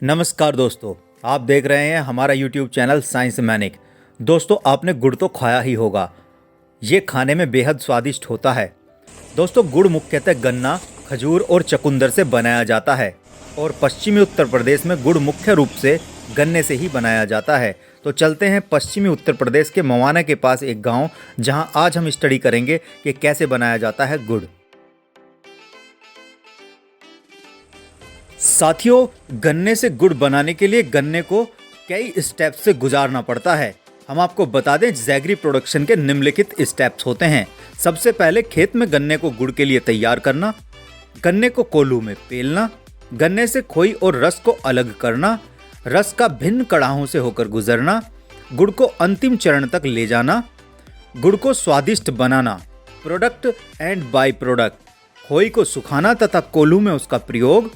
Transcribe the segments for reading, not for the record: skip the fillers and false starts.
नमस्कार दोस्तों, आप देख रहे हैं हमारा YouTube चैनल साइंस मैनिक। दोस्तों, आपने गुड़ तो खाया ही होगा। ये खाने में बेहद स्वादिष्ट होता है। दोस्तों, गुड़ मुख्यतः गन्ना, खजूर और चुकंदर से बनाया जाता है और पश्चिमी उत्तर प्रदेश में गुड़ मुख्य रूप से गन्ने से ही बनाया जाता है। तो चलते हैं पश्चिमी उत्तर प्रदेश के मवाना के पास एक गाँव, जहाँ आज हम स्टडी करेंगे कि कैसे बनाया जाता है गुड़। साथियों, गन्ने से गुड़ बनाने के लिए गन्ने को कई स्टेप्स से गुजारना पड़ता है। हम आपको बता दें, जैगरी प्रोडक्शन के निम्नलिखित स्टेप्स होते हैं। सबसे पहले खेत में गन्ने को गुड़ के लिए तैयार करना, गन्ने को कोल्हू में पेलना, गन्ने से खोई और रस को अलग करना, रस का भिन्न कड़ाहों से होकर गुजरना, गुड़ को अंतिम चरण तक ले जाना, गुड़ को स्वादिष्ट बनाना, प्रोडक्ट एंड बाई प्रोडक्ट, खोई को सुखाना तथा कोल्हू में उसका प्रयोग,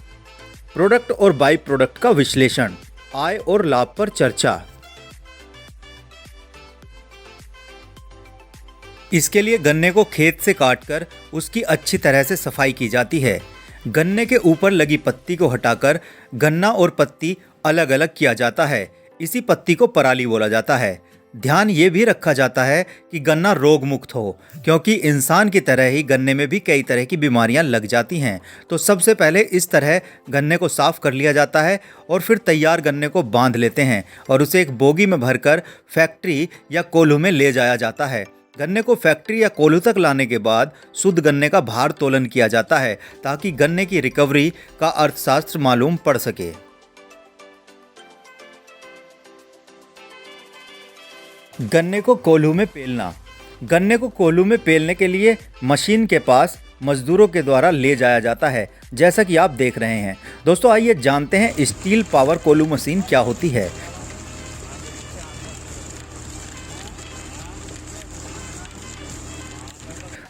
प्रोडक्ट और बाई प्रोडक्ट का विश्लेषण, आय और लाभ पर चर्चा। इसके लिए गन्ने को खेत से काटकर उसकी अच्छी तरह से सफाई की जाती है। गन्ने के ऊपर लगी पत्ती को हटाकर गन्ना और पत्ती अलग अलग किया जाता है। इसी पत्ती को पराली बोला जाता है। ध्यान ये भी रखा जाता है कि गन्ना रोग मुक्त हो, क्योंकि इंसान की तरह ही गन्ने में भी कई तरह की बीमारियां लग जाती हैं। तो सबसे पहले इस तरह गन्ने को साफ कर लिया जाता है और फिर तैयार गन्ने को बांध लेते हैं और उसे एक बोगी में भरकर फैक्ट्री या कोल्हू में ले जाया जाता है। गन्ने को फैक्ट्री या कोल्हू तक लाने के बाद शुद्ध गन्ने का भार तोलन किया जाता है, ताकि गन्ने की रिकवरी का अर्थशास्त्र मालूम पड़ सके। गन्ने को कोल्हू में पेलना। गन्ने को कोल्हू में पेलने के लिए मशीन के पास मजदूरों के द्वारा ले जाया जाता है, जैसा कि आप देख रहे हैं। दोस्तों, आइए जानते हैं स्टील पावर कोल्हू मशीन क्या होती है।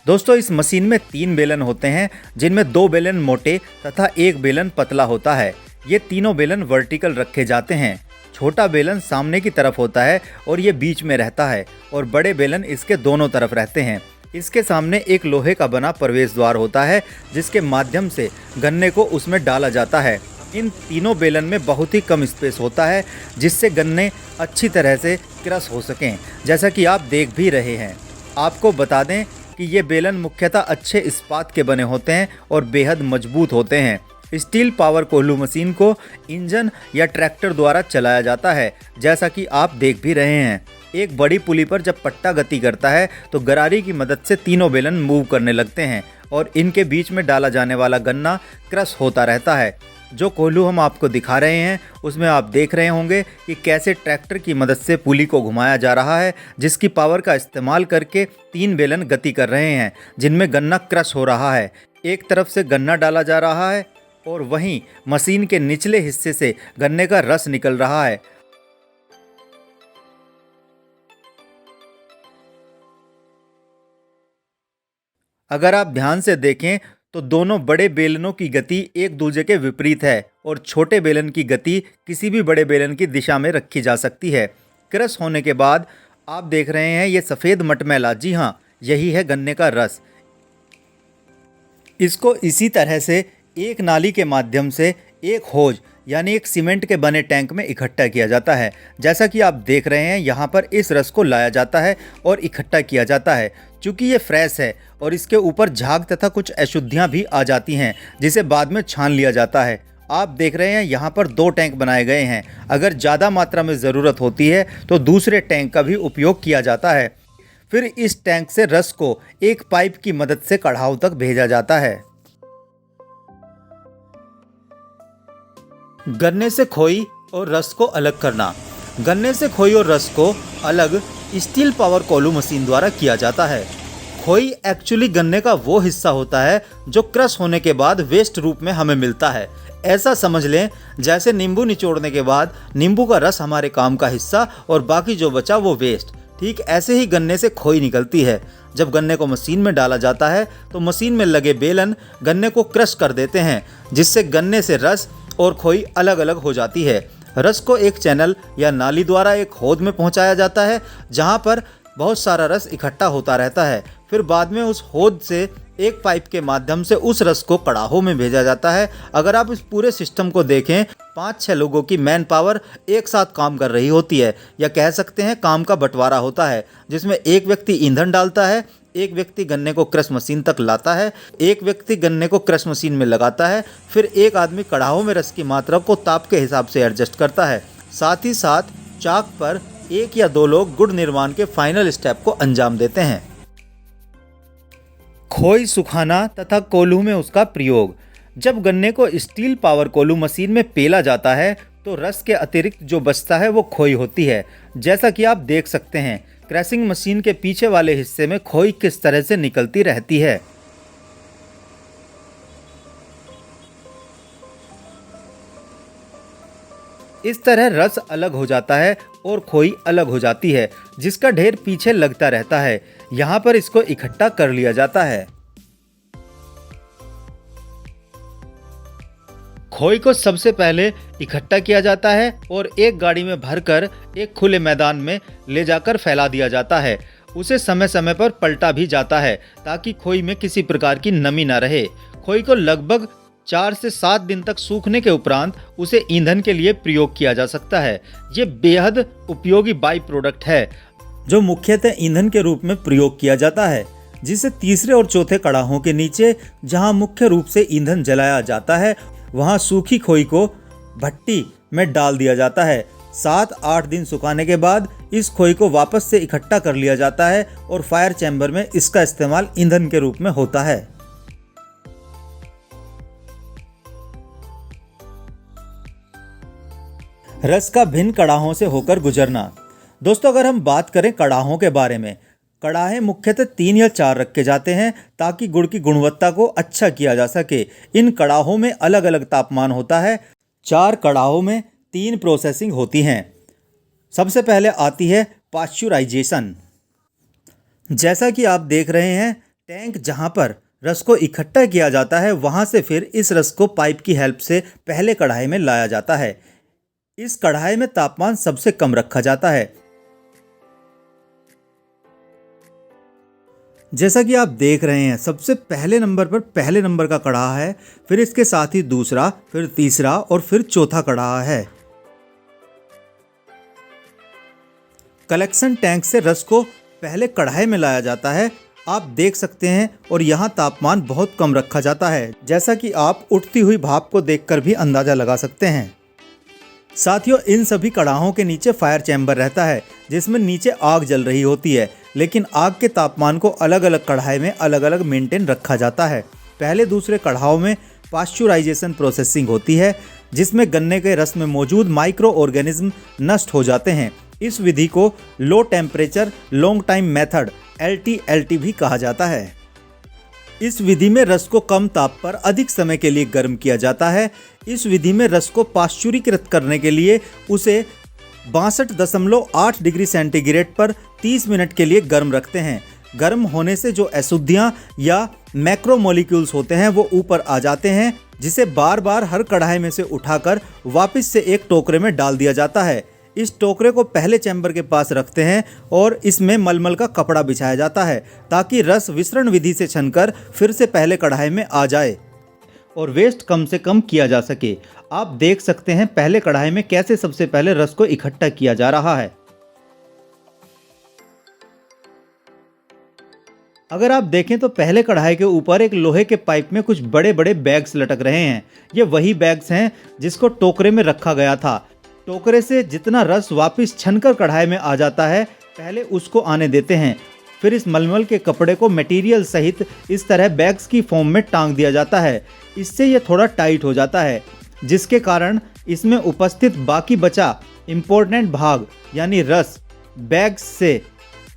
दोस्तों, इस मशीन में 3 बेलन होते हैं, जिनमें 2 बेलन मोटे तथा 1 बेलन पतला होता है। ये तीनों बेलन वर्टिकल रखे जाते हैं। छोटा बेलन सामने की तरफ होता है और ये बीच में रहता है, और बड़े बेलन इसके दोनों तरफ रहते हैं। इसके सामने एक लोहे का बना प्रवेश द्वार होता है, जिसके माध्यम से गन्ने को उसमें डाला जाता है। इन तीनों बेलन में बहुत ही कम स्पेस होता है, जिससे गन्ने अच्छी तरह से क्रश हो सकें, जैसा कि आप देख भी रहे हैं। आपको बता दें कि ये बेलन मुख्यतः अच्छे इस्पात के बने होते हैं और बेहद मजबूत होते हैं। स्टील पावर कोल्हू मशीन को इंजन या ट्रैक्टर द्वारा चलाया जाता है, जैसा कि आप देख भी रहे हैं। एक बड़ी पुली पर जब पट्टा गति करता है तो गरारी की मदद से तीनों बेलन मूव करने लगते हैं और इनके बीच में डाला जाने वाला गन्ना क्रश होता रहता है। जो कोल्हू हम आपको दिखा रहे हैं, उसमें आप देख रहे होंगे कि कैसे ट्रैक्टर की मदद से पुली को घुमाया जा रहा है, जिसकी पावर का इस्तेमाल करके 3 बेलन गति कर रहे हैं, जिनमें गन्ना क्रश हो रहा है। एक तरफ से गन्ना डाला जा रहा है और वहीं मशीन के निचले हिस्से से गन्ने का रस निकल रहा है। अगर आप ध्यान से देखें तो दोनों बड़े बेलनों की गति एक दूसरे के विपरीत है और छोटे बेलन की गति किसी भी बड़े बेलन की दिशा में रखी जा सकती है। क्रश होने के बाद आप देख रहे हैं ये सफ़ेद मटमैला, जी हाँ, यही है गन्ने का रस। इसको इसी तरह से एक नाली के माध्यम से एक होज यानी एक सीमेंट के बने टैंक में इकट्ठा किया जाता है। जैसा कि आप देख रहे हैं, यहाँ पर इस रस को लाया जाता है और इकट्ठा किया जाता है। चूँकि ये फ्रेश है और इसके ऊपर झाग तथा कुछ अशुद्धियाँ भी आ जाती हैं, जिसे बाद में छान लिया जाता है। आप देख रहे हैं यहाँ पर 2 टैंक बनाए गए हैं। अगर ज़्यादा मात्रा में ज़रूरत होती है तो दूसरे टैंक का भी उपयोग किया जाता है। फिर इस टैंक से रस को एक पाइप की मदद से कढ़ाव तक भेजा जाता है। गन्ने से खोई और रस को अलग करना। गन्ने से खोई और रस को अलग स्टील पावर कोल्हू मशीन द्वारा किया जाता है। खोई एक्चुअली गन्ने का वो हिस्सा होता है जो क्रश होने के बाद वेस्ट रूप में हमें मिलता है। ऐसा समझ लें जैसे नींबू निचोड़ने के बाद नींबू का रस हमारे काम का हिस्सा और बाकी जो बचा वो वेस्ट। ठीक ऐसे ही गन्ने से खोई निकलती है। जब गन्ने को मशीन में डाला जाता है तो मशीन में लगे बेलन गन्ने को क्रश कर देते हैं, जिससे गन्ने से रस और खोई अलग अलग हो जाती है। रस को एक चैनल या नाली द्वारा एक होद में पहुंचाया जाता है, जहां पर बहुत सारा रस इकट्ठा होता रहता है। फिर बाद में उस होद से एक पाइप के माध्यम से उस रस को कड़ाहों में भेजा जाता है। अगर आप इस पूरे सिस्टम को देखें, 5-6 लोगों की मैन पावर एक साथ काम कर रही होती है, या कह सकते हैं काम का बंटवारा होता है, जिसमें एक व्यक्ति ईंधन डालता है, एक व्यक्ति गन्ने को क्रश मशीन तक लाता है, एक व्यक्ति गन्ने को क्रश मशीन में लगाता है, फिर एक आदमी कड़ाहों में रस की मात्रा को ताप के हिसाब से एडजस्ट करता है। साथ ही साथ चाक पर 1 या 2 लोग गुड़ निर्माण के फाइनल स्टेप को अंजाम देते हैं। खोई सुखाना तथा कोल्हू में उसका प्रयोग। जब गन्ने को स्टील पावर कोल्हू मशीन में पेला जाता है तो रस के अतिरिक्त जो बचता है वो खोई होती है। जैसा कि आप देख सकते हैं, क्रैशिंग मशीन के पीछे वाले हिस्से में खोई किस तरह से निकलती रहती है। इस तरह रस अलग हो जाता है और खोई अलग हो जाती है, जिसका ढेर पीछे लगता रहता है। यहाँ पर इसको इकट्ठा कर लिया जाता है। खोई को सबसे पहले इकट्ठा किया जाता है और एक गाड़ी में भरकर एक खुले मैदान में ले जाकर फैला दिया जाता है। उसे समय समय पर पलटा भी जाता है ताकि खोई में किसी प्रकार की नमी न रहे। खोई को लगभग 4 से 7 दिन तक सूखने के उपरांत उसे ईंधन के लिए प्रयोग किया जा सकता है। ये बेहद उपयोगी बाई प्रोडक्ट है जो मुख्यतः ईंधन के रूप में प्रयोग किया जाता है, जिसे तीसरे और चौथे कड़ाहों के नीचे, जहां मुख्य रूप से ईंधन जलाया जाता है, वहां सूखी खोई को भट्टी में डाल दिया जाता है। 7-8 दिन सुखाने के बाद इस खोई को वापस से इकट्ठा कर लिया जाता है और फायर चैम्बर में इसका इस्तेमाल ईंधन के रूप में होता है। रस का भिन्न कड़ाहों से होकर गुजरना। दोस्तों, अगर हम बात करें कड़ाहों के बारे में, कड़ाहे मुख्यतः 3 या 4 रखे जाते हैं ताकि गुड़ की गुणवत्ता को अच्छा किया जा सके। इन कड़ाहों में अलग अलग तापमान होता है। 4 कड़ाहों में 3 प्रोसेसिंग होती हैं। सबसे पहले आती है पाश्चुराइजेशन। जैसा कि आप देख रहे हैं, टैंक जहां पर रस को इकट्ठा किया जाता है, वहां से फिर इस रस को पाइप की हेल्प से पहले कढ़ाई में लाया जाता है। इस कढ़ाई में तापमान सबसे कम रखा जाता है। जैसा कि आप देख रहे हैं, सबसे पहले नंबर पर पहले नंबर का कढ़ाहा है, फिर इसके साथ ही दूसरा, फिर तीसरा और फिर चौथा कढ़ाहा है। कलेक्शन टैंक से रस को पहले कढ़ाई में लाया जाता है, आप देख सकते हैं, और यहाँ तापमान बहुत कम रखा जाता है, जैसा कि आप उठती हुई भाप को देखकर भी अंदाजा लगा सकते हैं। साथियों, इन सभी कड़ाहों के नीचे फायर चैम्बर रहता है, जिसमें नीचे आग जल रही होती है, लेकिन आग के तापमान को अलग अलग कढ़ाई में अलग अलग मेंटेन रखा जाता है। पहले दूसरे कढ़ाओं में पाश्चुराइजेशन प्रोसेसिंग होती है, जिसमें गन्ने के रस में मौजूद माइक्रो ऑर्गेनिज्म नष्ट हो जाते हैं। इस विधि को low temperature long time method LTLT भी कहा जाता है। इस विधि में रस को कम ताप पर अधिक समय के लिए गर्म किया जाता है। इस विधि में रस को पाश्चुरीकृत करने के लिए उसे 62.8 डिग्री सेंटीग्रेड पर 30 मिनट के लिए गर्म रखते हैं। गर्म होने से जो अशुद्धियां या मैक्रोमोलिक्यूल्स होते हैं वो ऊपर आ जाते हैं, जिसे बार बार हर कढ़ाई में से उठाकर वापस से एक टोकरे में डाल दिया जाता है। इस टोकरे को पहले चैम्बर के पास रखते हैं और इसमें मलमल का कपड़ा बिछाया जाता है ताकि रस विसरण विधि से छनकर फिर से पहले कढ़ाई में आ जाए और वेस्ट कम से कम किया जा सके। आप देख सकते हैं पहले कढ़ाई में कैसे सबसे पहले रस को इकट्ठा किया जा रहा है। अगर आप देखें तो पहले कढ़ाई के ऊपर एक लोहे के पाइप में कुछ बड़े बड़े बैग्स लटक रहे हैं। ये वही बैग्स हैं जिसको टोकरे में रखा गया था। टोकरे से जितना रस वापस छनकर कढ़ाई में आ जाता है, पहले उसको आने देते हैं। फिर इस मलमल के कपड़े को मटेरियल सहित इस तरह बैग्स की फॉर्म में टांग दिया जाता है। इससे ये थोड़ा टाइट हो जाता है, जिसके कारण इसमें उपस्थित बाकी बचा इम्पोर्टेंट भाग यानी रस बैग्स से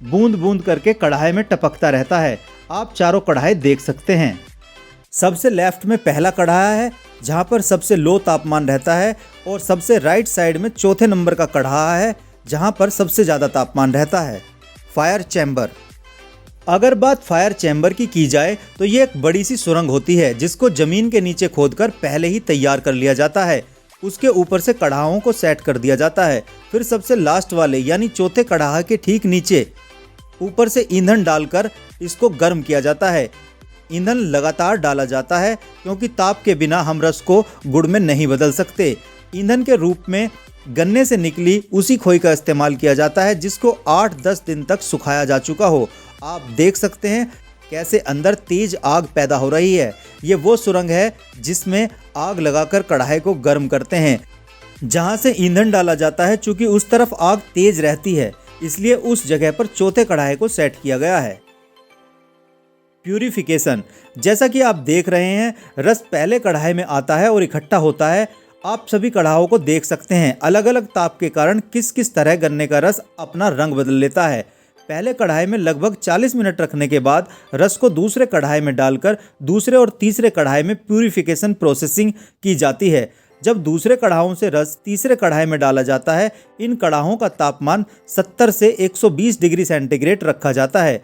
बूंद बूंद करके कढ़ाई में टपकता रहता है। आप चारों कढ़ाई देख सकते हैं। सबसे लेफ्ट में पहला कढ़ाहा है जहां पर सबसे लो तापमान रहता है, और सबसे राइट साइड में चौथे नंबर का कढ़ाहा है जहां पर सबसे ज़्यादा तापमान रहता है। Fire chamber. अगर बात फायर चैम्बर की जाए तो ये एक बड़ी सी सुरंग होती है जिसको ज़मीन के नीचे खोदकर पहले ही तैयार कर लिया जाता है। उसके ऊपर से कढ़ाओं को सेट कर दिया जाता है। फिर सबसे लास्ट वाले यानी चौथे कढ़ाहा के ठीक नीचे ऊपर से ईंधन डालकर इसको गर्म किया जाता है। ईंधन लगातार डाला जाता है क्योंकि ताप के बिना हम रस को गुड़ में नहीं बदल सकते। ईंधन के रूप में गन्ने से निकली उसी खोई का इस्तेमाल किया जाता है जिसको 8-10 दिन तक सुखाया जा चुका हो। आप देख सकते हैं कैसे अंदर तेज आग पैदा हो रही है। ये वो सुरंग है जिसमें आग लगाकर कढ़ाई को गर्म करते हैं। जहां से ईंधन डाला जाता है, चूंकि उस तरफ आग तेज रहती है इसलिए उस जगह पर चौथे कढ़ाई को सेट किया गया है। प्यूरिफिकेशन, जैसा कि आप देख रहे हैं रस पहले कढ़ाई में आता है और इकट्ठा होता है। आप सभी कढ़ाओं को देख सकते हैं अलग अलग ताप के कारण किस किस तरह गन्ने का रस अपना रंग बदल लेता है। पहले कढ़ाई में लगभग 40 मिनट रखने के बाद रस को दूसरे कढ़ाई में डालकर दूसरे और तीसरे कढ़ाई में प्यूरिफिकेशन प्रोसेसिंग की जाती है। जब दूसरे कढ़ाओं से रस तीसरे कढ़ाई में डाला जाता है, इन कढ़ाओं का तापमान 70 से 120 डिग्री सेंटीग्रेड रखा जाता है।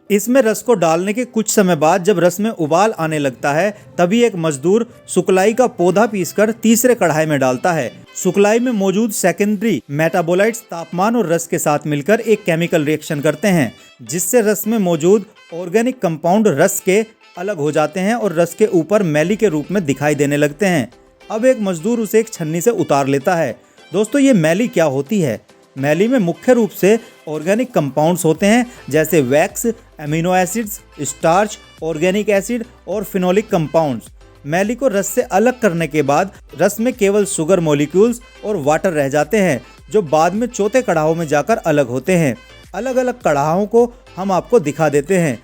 इसमें रस को डालने के कुछ समय बाद जब रस में उबाल आने लगता है तभी एक मजदूर सुकलाई का पौधा पीसकर तीसरे कढ़ाई में डालता है। सुकलाई में मौजूद सेकेंडरी मेटाबोलाइट्स तापमान और रस के साथ मिलकर एक केमिकल रिएक्शन करते हैं जिससे रस में मौजूद ऑर्गेनिक कंपाउंड रस के अलग हो जाते हैं और रस के ऊपर मैली के रूप में दिखाई देने लगते हैं। अब एक मजदूर उसे एक छन्नी से उतार लेता है। दोस्तों, ये मैली क्या होती है? मैली में मुख्य रूप से ऑर्गेनिक कंपाउंड्स होते हैं जैसे wax, amino acids, starch, organic acid और फिनोलिक कंपाउंड्स। मैली को रस से अलग करने के बाद रस में केवल शुगर मॉलिक्यूल्स और वाटर रह जाते हैं जो बाद में चौथे कढ़ाओं में जाकर अलग होते हैं। अलग अलग कढ़ाओं को हम आपको दिखा देते हैं।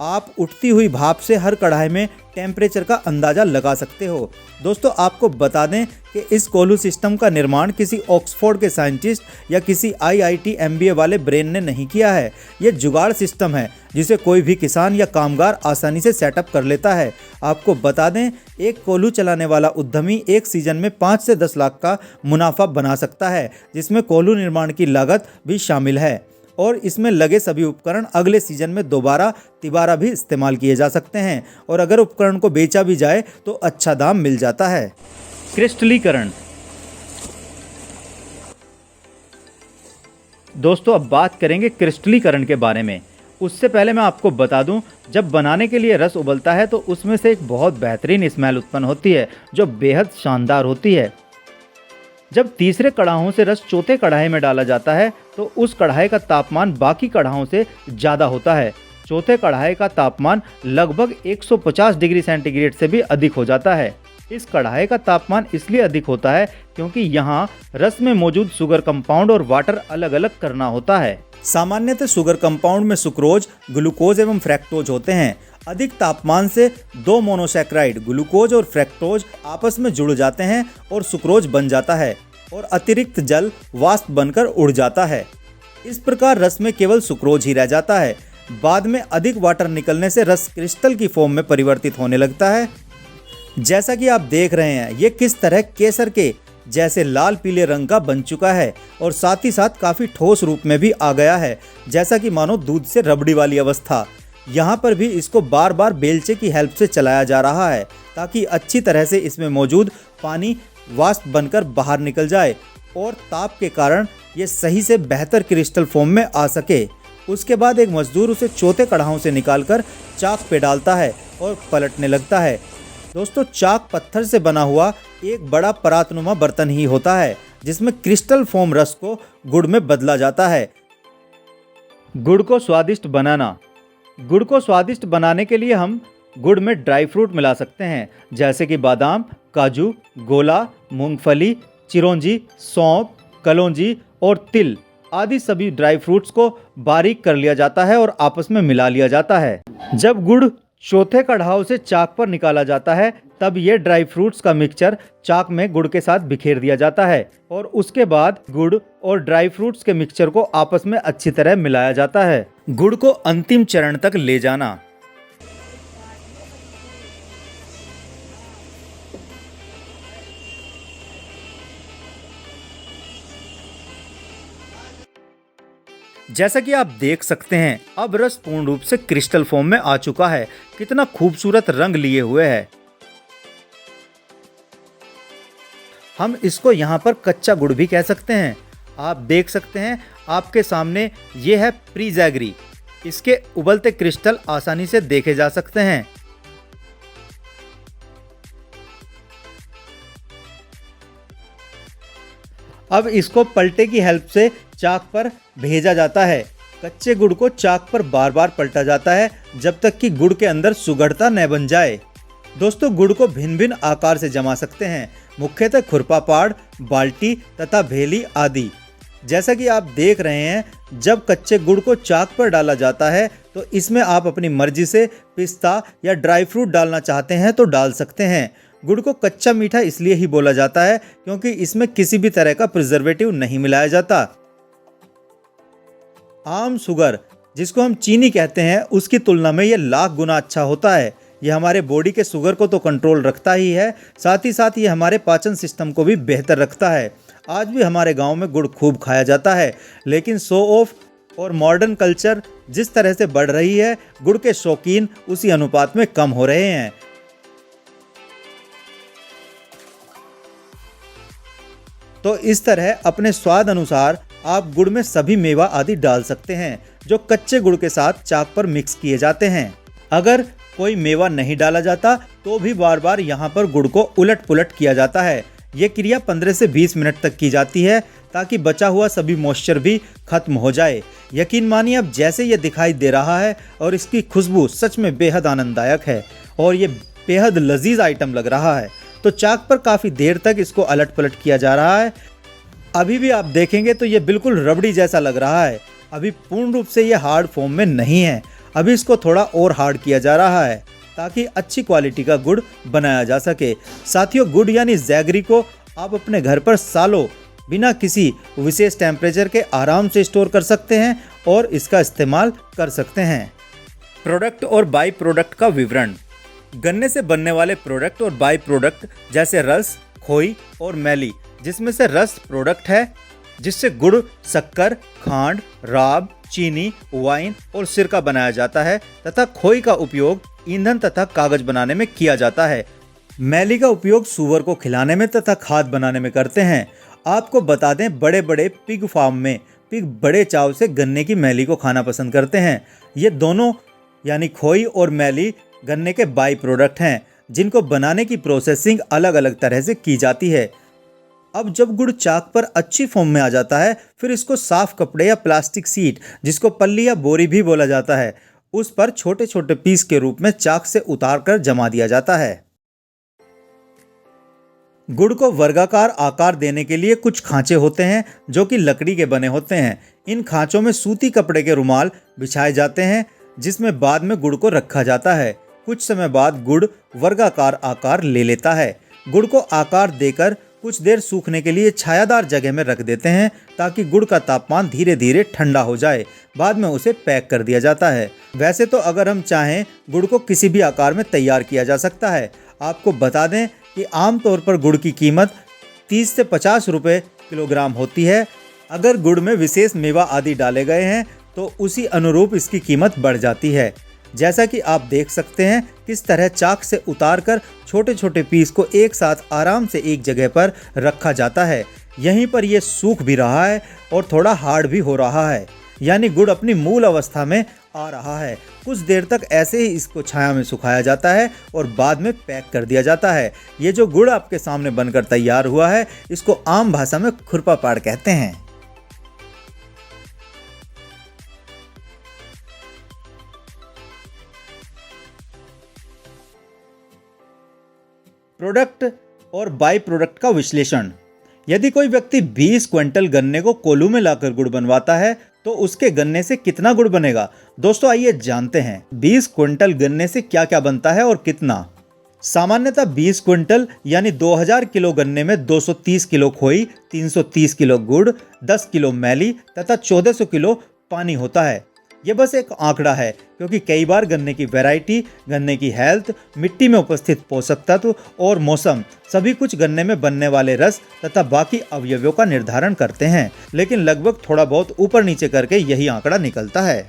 आप उठती हुई भाप से हर कढ़ाई में टेम्परेचर का अंदाज़ा लगा सकते हो। दोस्तों, आपको बता दें कि इस कोल्हू सिस्टम का निर्माण किसी ऑक्सफोर्ड के साइंटिस्ट या किसी IIT MBA वाले ब्रेन ने नहीं किया है। ये जुगाड़ सिस्टम है जिसे कोई भी किसान या कामगार आसानी से सेटअप कर लेता है। आपको बता दें, एक कोल्हू चलाने वाला उद्यमी एक सीजन में 5 से 10 लाख का मुनाफा बना सकता है, जिसमें कोल्हू निर्माण की लागत भी शामिल है और इसमें लगे सभी उपकरण अगले सीजन में दोबारा तिबारा भी इस्तेमाल किए जा सकते हैं और अगर उपकरण को बेचा भी जाए तो अच्छा दाम मिल जाता है। क्रिस्टलीकरण, दोस्तों अब बात करेंगे क्रिस्टलीकरण के बारे में। उससे पहले मैं आपको बता दूं, जब बनाने के लिए रस उबलता है तो उसमें से एक बहुत बेहतरीन स्मेल उत्पन्न होती है जो बेहद शानदार होती है। जब तीसरे कढ़ाहों से रस चौथे कढ़ाई में डाला जाता है तो उस कढ़ाई का तापमान बाकी कढ़ाहों से ज़्यादा होता है। चौथे कढ़ाई का तापमान लगभग 150 डिग्री सेंटीग्रेड से भी अधिक हो जाता है। इस कढ़ाई का तापमान इसलिए अधिक होता है क्योंकि यहाँ रस में मौजूद शुगर कंपाउंड और वाटर अलग अलग करना होता है। सामान्यतः शुगर कंपाउंड में सुक्रोज, ग्लूकोज एवं फ्रैक्टोज होते हैं। अधिक तापमान से दो मोनोसैकराइड ग्लूकोज और फ्रैक्टोज आपस में जुड़ जाते हैं और सुक्रोज बन जाता है और अतिरिक्त जल वाष्प बनकर उड़ जाता है। इस प्रकार रस में केवल सुक्रोज ही रह जाता है। बाद में अधिक वाटर निकलने से रस क्रिस्टल की फॉर्म में परिवर्तित होने लगता है। जैसा कि आप देख रहे हैं ये किस तरह केसर के जैसे लाल पीले रंग का बन चुका है और साथ ही साथ काफ़ी ठोस रूप में भी आ गया है, जैसा कि मानो दूध से रबड़ी वाली अवस्था। यहाँ पर भी इसको बार बार बेलचे की हेल्प से चलाया जा रहा है ताकि अच्छी तरह से इसमें मौजूद पानी वाष्प बनकर बाहर निकल जाए और ताप के कारण ये सही से बेहतर क्रिस्टल फॉर्म में आ सके। उसके बाद एक मजदूर उसे चौथे कढ़ाओं से निकालकर चाक पे डालता है और पलटने लगता है। दोस्तों, चाक पत्थर से बना हुआ एक बड़ा परातनुमा बर्तन ही होता है जिसमें क्रिस्टल फॉर्म रस को गुड़ में बदला जाता है। गुड़ को स्वादिष्ट बनाना। गुड़ को स्वादिष्ट बनाने के लिए हम गुड़ में ड्राई फ्रूट मिला सकते हैं जैसे कि बादाम, काजू, गोला, मूंगफली, चिरौंजी, सौंफ, कलौंजी और तिल आदि सभी ड्राई फ्रूट्स को बारीक कर लिया जाता है और आपस में मिला लिया जाता है। जब गुड़ चौथे कढ़ाव से चाक पर निकाला जाता है तब ये ड्राई फ्रूट्स का मिक्सचर चाक में गुड़ के साथ बिखेर दिया जाता है और उसके बाद गुड़ और ड्राई फ्रूट्स के मिक्सचर को आपस में अच्छी तरह मिलाया जाता है। गुड़ को अंतिम चरण तक ले जाना। जैसा कि आप देख सकते हैं अब रस पूर्ण रूप से क्रिस्टल फॉर्म में आ चुका है। कितना खूबसूरत रंग लिए हुए है। हम इसको यहाँ पर कच्चा गुड़ भी कह सकते हैं। आप देख सकते हैं आपके सामने ये है प्री जैगरी। इसके उबलते क्रिस्टल आसानी से देखे जा सकते हैं। अब इसको पलटे की हेल्प से चाक पर भेजा जाता है। कच्चे गुड़ को चाक पर बार बार पलटा जाता है जब तक कि गुड़ के अंदर सुगढ़ता न बन जाए। दोस्तों, गुड़ को भिन्न भिन्न आकार से जमा सकते हैं, मुख्यतः खुरपापाड़, बाल्टी तथा भेली आदि। जैसा कि आप देख रहे हैं, जब कच्चे गुड़ को चाक पर डाला जाता है तो इसमें आप अपनी मर्जी से पिस्ता या ड्राई फ्रूट डालना चाहते हैं तो डाल सकते हैं। गुड़ को कच्चा मीठा इसलिए ही बोला जाता है क्योंकि इसमें किसी भी तरह का प्रिजर्वेटिव नहीं मिलाया जाता। आम शुगर, जिसको हम चीनी कहते हैं, उसकी तुलना में ये लाख गुना अच्छा होता है। ये हमारे बॉडी के शुगर को तो कंट्रोल रखता ही है, साथ ही साथ ये हमारे पाचन सिस्टम को भी बेहतर रखता है। आज भी हमारे गांव में गुड़ खूब खाया जाता है, लेकिन शो ऑफ और मॉडर्न कल्चर जिस तरह से बढ़ रही है, गुड़ के शौकीन उसी अनुपात में कम हो रहे हैं। तो इस तरह अपने स्वाद अनुसार आप गुड़ में सभी मेवा आदि डाल सकते हैं जो कच्चे गुड़ के साथ चाक पर मिक्स किए जाते हैं। अगर कोई मेवा नहीं डाला जाता तो भी बार बार यहाँ पर गुड़ को उलट पुलट किया जाता है। ये क्रिया 15 से 20 मिनट तक की जाती है ताकि बचा हुआ सभी मॉइस्चर भी खत्म हो जाए। यकीन मानिए, अब जैसे ये दिखाई दे रहा है और इसकी खुशबू सच में बेहद आनंददायक है और ये बेहद लजीज आइटम लग रहा है। तो चाक पर काफ़ी देर तक इसको अलट पलट किया जा रहा है। अभी भी आप देखेंगे तो ये बिल्कुल रबड़ी जैसा लग रहा है। अभी पूर्ण रूप से ये हार्ड फॉर्म में नहीं है। अभी इसको थोड़ा और हार्ड किया जा रहा है ताकि अच्छी क्वालिटी का गुड़ बनाया जा सके। साथियों, गुड़ यानी जैगरी को आप अपने घर पर सालों बिना किसी विशेष टेम्परेचर के आराम से स्टोर कर सकते हैं और इसका इस्तेमाल कर सकते हैं। प्रोडक्ट और बाई प्रोडक्ट का विवरण। गन्ने से बनने वाले प्रोडक्ट और बाई प्रोडक्ट जैसे रस, खोई और मैली, जिसमें से रस प्रोडक्ट है जिससे गुड़, शक्कर, खांड, राब, चीनी, वाइन और सिरका बनाया जाता है तथा खोई का उपयोग ईंधन तथा कागज बनाने में किया जाता है। मैली का उपयोग सूअर को खिलाने में तथा खाद बनाने में करते हैं। आपको बता दें, बड़े बड़े पिग फार्म में पिग बड़े चाव से गन्ने की मैली को खाना पसंद करते हैं। ये दोनों यानी खोई और मैली गन्ने के बाई प्रोडक्ट हैं जिनको बनाने की प्रोसेसिंग अलग अलग तरह से की जाती है। अब जब गुड़ चाक पर अच्छी फॉर्म में आ जाता है, फिर इसको साफ कपड़े या प्लास्टिक सीट, जिसको पल्ली या बोरी भी बोला जाता है, उस पर छोटे छोटे पीस के रूप में चाक से उतार कर जमा दिया जाता है। गुड़ को वर्गाकार आकार देने के लिए कुछ खांचे होते हैं जो कि लकड़ी के बने होते हैं। इन खांचों में सूती कपड़े के रुमाल बिछाए जाते हैं जिसमें बाद में गुड़ को रखा जाता है। कुछ समय बाद गुड़ वर्गाकार आकार ले लेता है। गुड़ को आकार देकर कुछ देर सूखने के लिए छायादार जगह में रख देते हैं ताकि गुड़ का तापमान धीरे धीरे ठंडा हो जाए। बाद में उसे पैक कर दिया जाता है। वैसे तो अगर हम चाहें गुड़ को किसी भी आकार में तैयार किया जा सकता है। आपको बता दें कि आमतौर पर गुड़ की कीमत 30 से 50 रुपये किलोग्राम होती है। अगर गुड़ में विशेष मेवा आदि डाले गए हैं तो उसी अनुरूप इसकी कीमत बढ़ जाती है। जैसा कि आप देख सकते हैं किस तरह चाक से उतारकर छोटे छोटे पीस को एक साथ आराम से एक जगह पर रखा जाता है। यहीं पर ये सूख भी रहा है और थोड़ा हार्ड भी हो रहा है, यानी गुड़ अपनी मूल अवस्था में आ रहा है। कुछ देर तक ऐसे ही इसको छाया में सुखाया जाता है और बाद में पैक कर दिया जाता है। ये जो गुड़ आपके सामने बनकर तैयार हुआ है, इसको आम भाषा में खुरपापाड़ कहते हैं। प्रोडक्ट और बाई प्रोडक्ट का विश्लेषण। यदि कोई व्यक्ति 20 क्विंटल गन्ने को कोल्हू में लाकर गुड़ बनवाता है तो उसके गन्ने से कितना गुड़ बनेगा? दोस्तों, आइए जानते हैं 20 क्विंटल गन्ने से क्या क्या बनता है और कितना। सामान्यतः 20 क्विंटल यानी 2000 किलो गन्ने में 230 किलो खोई, 330 किलो गुड़, 10 किलो मैली तथा 1400 किलो पानी होता है। ये बस एक आंकड़ा है क्योंकि कई बार गन्ने की वैरायटी, गन्ने की हेल्थ, मिट्टी में उपस्थित पोषक तत्व और मौसम सभी कुछ गन्ने में बनने वाले रस तथा बाकी अवयवों का निर्धारण करते हैं, लेकिन लगभग थोड़ा बहुत ऊपर नीचे करके यही आंकड़ा निकलता है।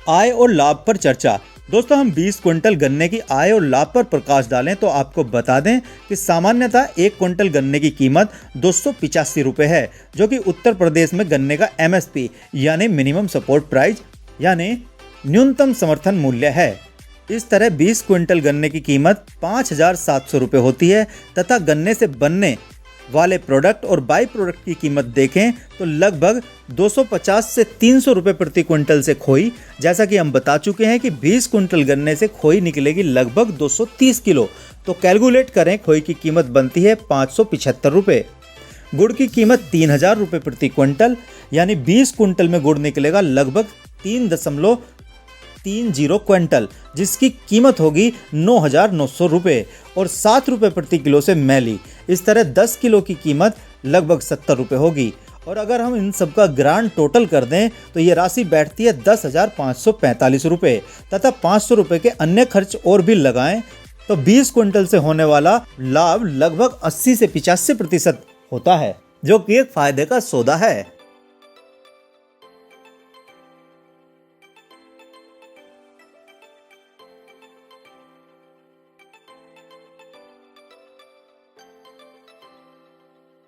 आय और लाभ पर चर्चा। दोस्तों, हम 20 क्विंटल गन्ने की आय और लाभ पर प्रकाश डालें तो आपको बता दें कि सामान्यतः 1 क्विंटल गन्ने की कीमत 285 रुपये है, जो कि उत्तर प्रदेश में गन्ने का MSP यानी मिनिमम सपोर्ट प्राइस यानी न्यूनतम समर्थन मूल्य है। इस तरह 20 क्विंटल गन्ने की कीमत 5700 रुपये होती है तथा गन्ने से बनने वाले प्रोडक्ट और बाई प्रोडक्ट की कीमत देखें तो लगभग 250 से 300 रुपए प्रति क्विंटल से खोई। जैसा कि हम बता चुके हैं कि 20 क्विंटल गन्ने से खोई निकलेगी लगभग 230 किलो। तो कैलकुलेट करें, खोई की कीमत बनती है 575 रुपए। गुड़ की कीमत 3000 रुपए प्रति क्विंटल, यानी 20 क्विंटल में गुड़ निकलेगा लगभग 3.30 क्विंटल, जिसकी कीमत होगी 9900 रुपये और 7 रुपये प्रति किलो से मैली। इस तरह 10 किलो की कीमत लगभग 70 रुपये होगी। और अगर हम इन सब का ग्रांड टोटल कर दें तो ये राशि बैठती है 10,545 रुपये तथा 500 रुपये के अन्य खर्च और भी लगाएं तो 20 क्विंटल से होने वाला लाभ लगभग 80 से 85% होता है, जो कि एक फायदे का सौदा है।